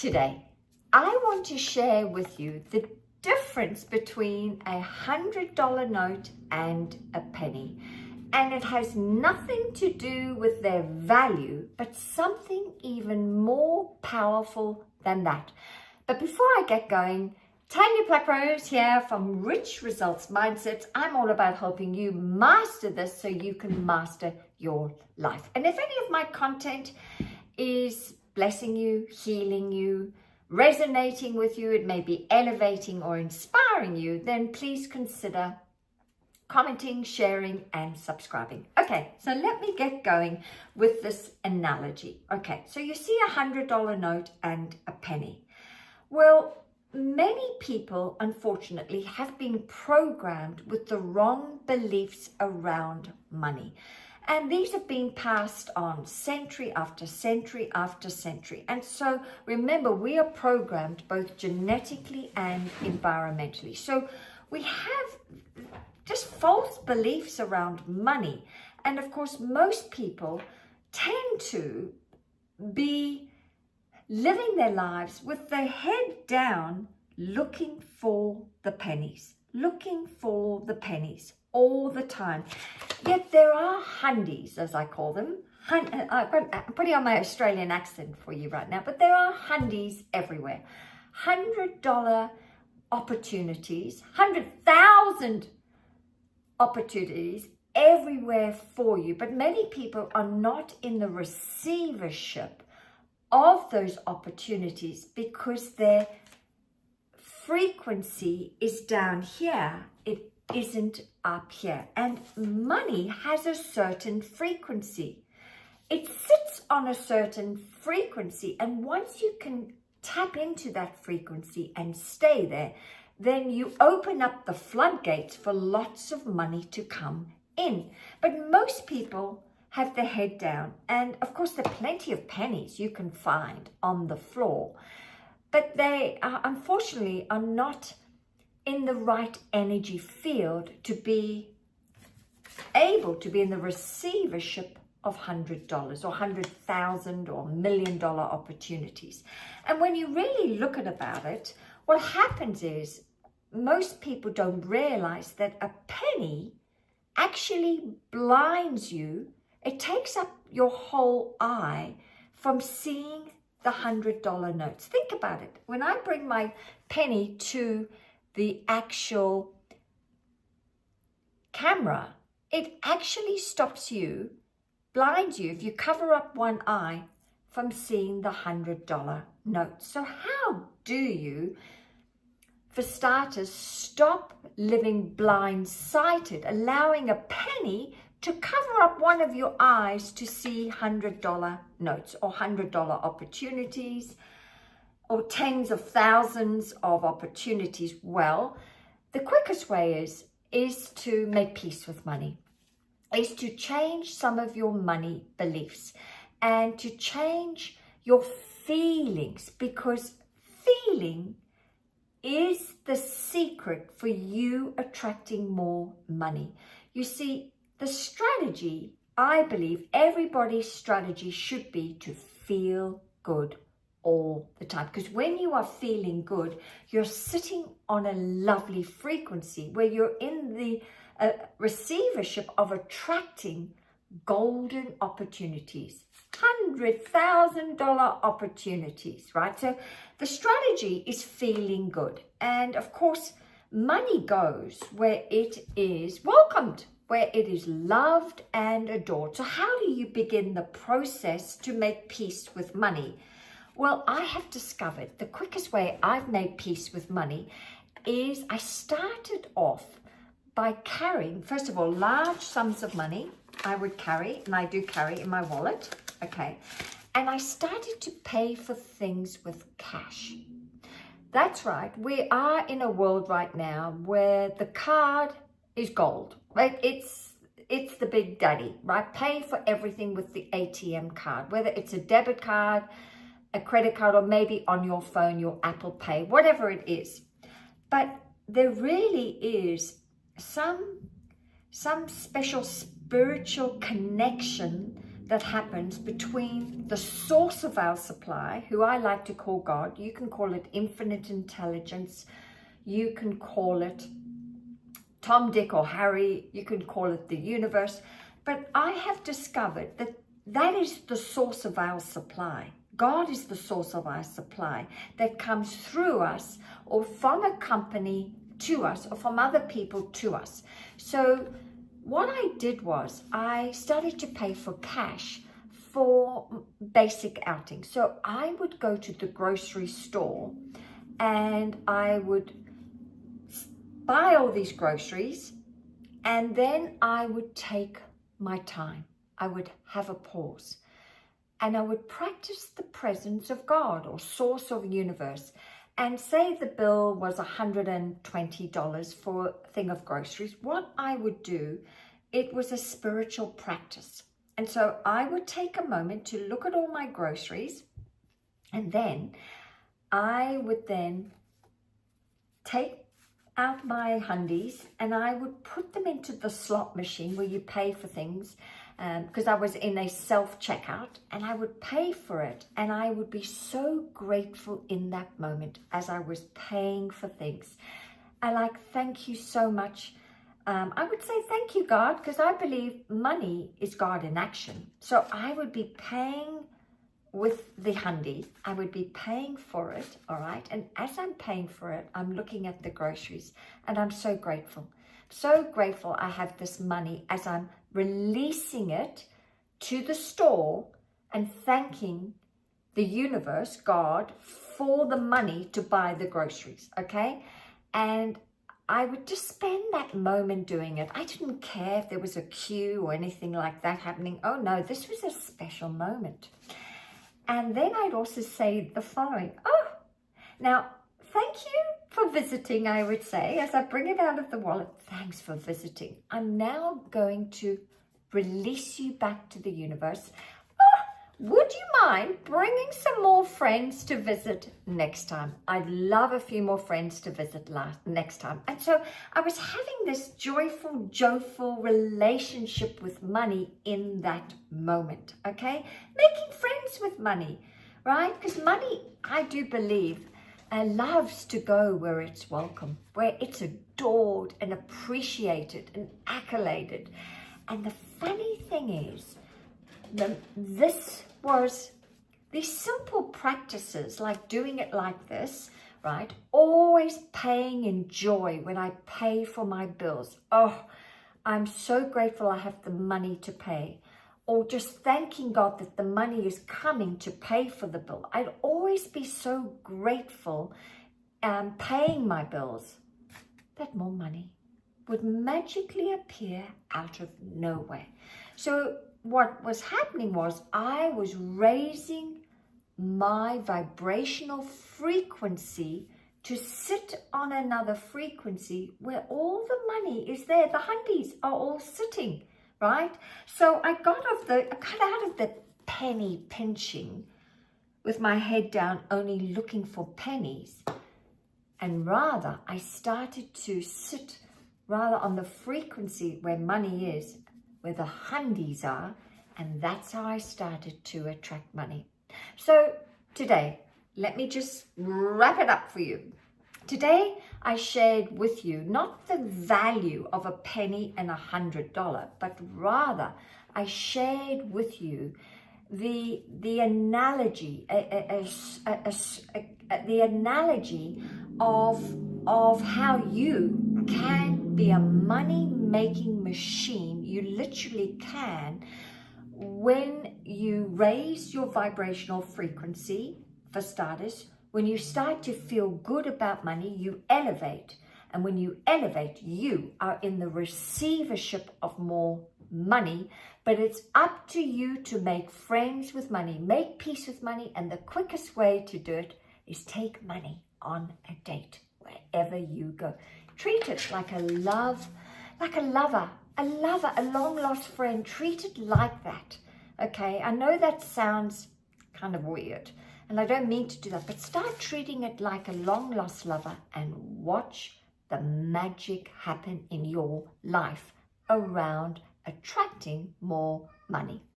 Today, I want to share with you the difference between $100 note and a penny. And it has nothing to do with their value, but something even more powerful than that. But before I get going, Tanya Plack-Rose here from Rich Results Mindsets. I'm all about helping you master this so you can master your life. And if any of my content is blessing you, healing you, resonating with you, it may be elevating or inspiring you, then please consider commenting, sharing, and subscribing. Okay, so let me get going with this analogy. Okay, so you see $100 note and a penny. Well, many people, unfortunately, have been programmed with the wrong beliefs around money. And these have been passed on century after century after century. And so remember, we are programmed both genetically and environmentally. So we have just false beliefs around money. And of course, most people tend to be living their lives with their head down, looking for the pennies all the time. Yet there are hundies, as I call them. I'm putting on my Australian accent for you right now, but there are hundies everywhere. $100 opportunities, 100,000 opportunities everywhere for you. But many people are not in the receivership of those opportunities because their frequency is down here. It isn't up here. And money has a certain frequency. It sits on a certain frequency. And once you can tap into that frequency and stay there, then you open up the floodgates for lots of money to come in. But most people have their head down. And of course, there are plenty of pennies you can find on the floor. But they unfortunately are not in the right energy field to be able to be in the receivership of $100 or 100,000 or $1 million opportunities. And when you really look at about it, what happens is most people don't realize that a penny actually blinds you. It takes up your whole eye from seeing the $100 notes. Think about it. When I bring my penny to the actual camera, it actually stops you, blinds you, if you cover up one eye, from seeing the $100 notes. So how do you, for starters, stop living blindsided, allowing a penny to cover up one of your eyes to see $100 notes or $100 opportunities or tens of thousands of opportunities? Well, the quickest way is to make peace with money, is to change some of your money beliefs and to change your feelings, because feeling is the secret for you attracting more money. You see, the strategy, I believe everybody's strategy should be to feel good all the time. Because when you are feeling good, you're sitting on a lovely frequency where you're in the receivership of attracting golden opportunities, $100,000 opportunities, right? So the strategy is feeling good. And of course, money goes where it is welcomed, where it is loved and adored. So how do you begin the process to make peace with money? Well, I have discovered the quickest way I've made peace with money is I started off by carrying, first of all, large sums of money I would carry, and I do carry in my wallet, okay? And I started to pay for things with cash. That's right, we are in a world right now where the card is gold, right? It's the big daddy, right? Pay for everything with the ATM card, whether it's a debit card, a credit card, or maybe on your phone, your Apple Pay, whatever it is. But there really is some special spiritual connection that happens between the source of our supply, who I like to call God. You can call it infinite intelligence. You can call it Tom, Dick, or Harry. You can call it the universe. But I have discovered that that is the source of our supply. God is the source of our supply that comes through us or from a company to us or from other people to us. So what I did was I started to pay for cash for basic outings. So I would go to the grocery store and I would buy all these groceries, and then I would take my time. I would have a pause and I would practice the presence of God or source of universe. And say the bill was $120 for a thing of groceries. What I would do, it was a spiritual practice. And so I would take a moment to look at all my groceries, and then I would then take out my hundies and I would put them into the slot machine where you pay for things, because I was in a self-checkout, and I would pay for it, and I would be so grateful in that moment as I was paying for things. Thank you so much. I would say thank you, God, because I believe money is God in action. So I would be paying with the handy. I would be paying for it, all right? And as I'm paying for it, I'm looking at the groceries, and I'm so grateful. So grateful I have this money as I'm releasing it to the store and thanking the universe, God, for the money to buy the groceries, okay? And I would just spend that moment doing it. I didn't care if there was a queue or anything like that happening. Oh no, this was a special moment. And then I'd also say the following. Oh, now, thank you for visiting, I would say, as I bring it out of the wallet. Thanks for visiting. I'm now going to release you back to the universe. Would you mind bringing some more friends to visit next time? I'd love a few more friends to visit next time. And so I was having this joyful relationship with money in that moment, okay? Making friends with money, right? Because money, I do believe, loves to go where it's welcome, where it's adored and appreciated and accoladed. And the funny thing is, these simple practices, like doing it like this, right? Always paying in joy when I pay for my bills. Oh, I'm so grateful I have the money to pay. Or just thanking God that the money is coming to pay for the bill. I'd always be so grateful paying my bills that more money would magically appear out of nowhere. So what was happening was I was raising my vibrational frequency to sit on another frequency where all the money is there. The hundies are all sitting, right? So I got out of the penny pinching with my head down, only looking for pennies. And rather, I started to sit rather on the frequency where money is, where the hundies are, and that's how I started to attract money. So today, let me just wrap it up for you. Today, I shared with you not the value of a penny and $100, but rather I shared with you the analogy, the analogy of how you can be a money-making machine. You literally can, when you raise your vibrational frequency, for starters. When you start to feel good about money, you elevate. And when you elevate, you are in the receivership of more money. But it's up to you to make friends with money, make peace with money. And the quickest way to do it is take money on a date wherever you go. Treat it like a lover, a long-lost friend. Treat it like that, okay? I know that sounds kind of weird, and I don't mean to do that, but start treating it like a long-lost lover and watch the magic happen in your life around attracting more money.